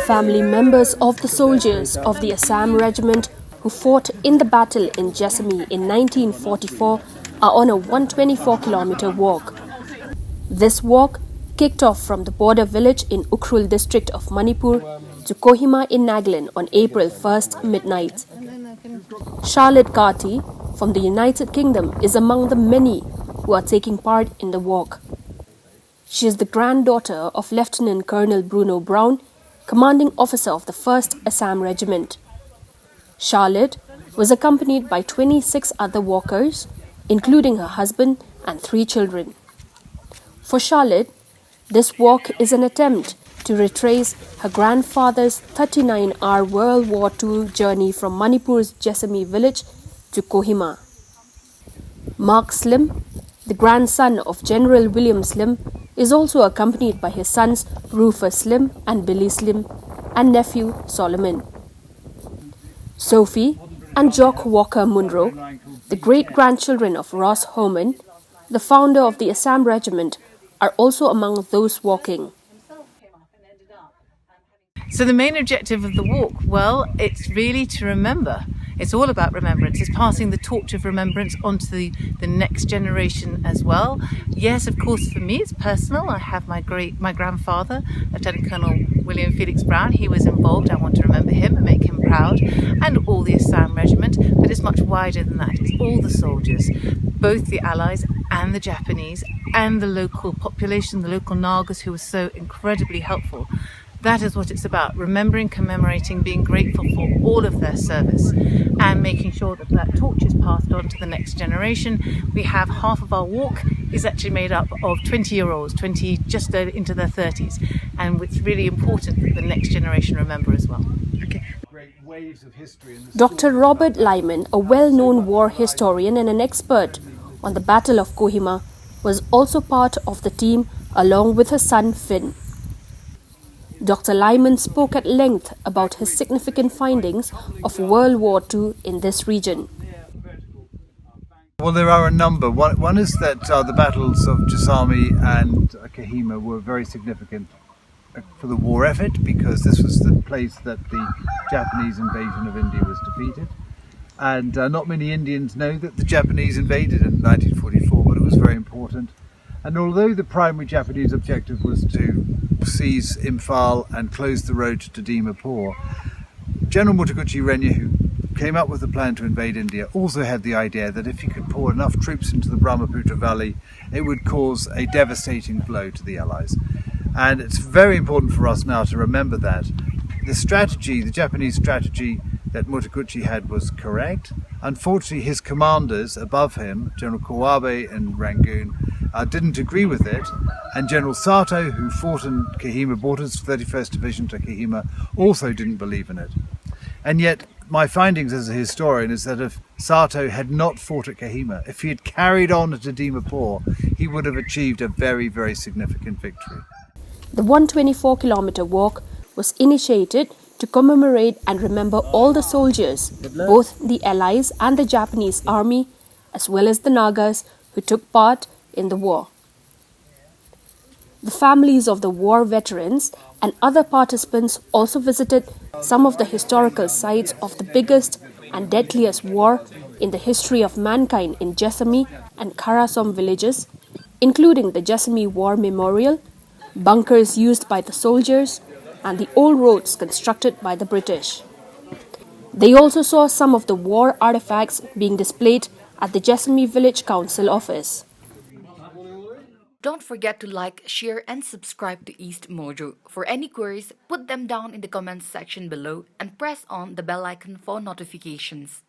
Family members of the soldiers of the Assam Regiment who fought in the battle in Jessami in 1944 are on a 124-kilometer walk. This walk kicked off from the border village in Ukhrul district of Manipur to Kohima in Nagaland on April 1st midnight. Charlotte Carty from the United Kingdom is among the many who are taking part in the walk. She is the granddaughter of Lt Col Bruno Brown, commanding officer of the 1st Assam Regiment. Charlotte was accompanied by 26 other walkers, including her husband and 3 children. For Charlotte, this walk is an attempt to retrace her grandfather's 39-hour World War II journey from Manipur's Jessami village to Kohima. Mark Slim, the grandson of General William Slim, is also accompanied by his sons Rufus Slim and Billy Slim and nephew Solomon. Sophie and Jock Walker-Munro, the great-grandchildren of Ross Howman, the founder of the Assam Regiment, are also among those walking. So the main objective of the walk, well, it's really to remember. It's all about remembrance. It's passing the torch of remembrance onto the next generation as well. Yes, of course, for me, it's personal. I have my grandfather, Lt Col William Felix Brown. He was involved. I want to remember him and make him proud, and all the Assam Regiment. But it's much wider than that. It's all the soldiers, both the Allies and the Japanese, and the local population, the local Nagas, who were so incredibly helpful. That is what it's about, remembering, commemorating, being grateful for all of their service and making sure that that torch is passed on to the next generation. We have half of our walk is actually made up of 20-year-olds, 20 just into their 30s, and it's really important that the next generation remember as well. Okay. Dr. Robert Lyman, a well-known war historian and an expert on the Battle of Kohima, was also part of the team along with her son Phin. Dr. Lyman spoke at length about his significant findings of World War II in this region. Well, there are a number. One is that the battles of Jessami and Kohima were very significant for the war effort, because this was the place that the Japanese invasion of India was defeated. And not many Indians know that the Japanese invaded in 1944, but it was very important. And although the primary Japanese objective was to seize Imphal and close the road to Dimapur, General Motoguchi Renya, who came up with the plan to invade India, also had the idea that if he could pour enough troops into the Brahmaputra Valley, it would cause a devastating blow to the Allies. And it's very important for us now to remember that the strategy, the Japanese strategy that Motoguchi had, was correct. Unfortunately, his commanders above him, General Kawabe and Rangoon, didn't agree with it, and General Sato, who fought in Kohima, brought his 31st Division to Kohima, also didn't believe in it. And yet, my findings as a historian is that if Sato had not fought at Kohima, if he had carried on to Dimapur, he would have achieved a very, very significant victory. The 124-kilometer walk was initiated to commemorate and remember all the soldiers, both the Allies and the Japanese army, as well as the Nagas who took part in the war. The families of the war veterans and other participants also visited some of the historical sites of the biggest and deadliest war in the history of mankind in Jessami and Karasom villages, including the Jessami War Memorial, bunkers used by the soldiers, and the old roads constructed by the British. They also saw some of the war artifacts being displayed at the Jessami Village Council office. Don't forget to like, share and subscribe to EastMojo. For any queries, put them down in the comments section below and press on the bell icon for notifications.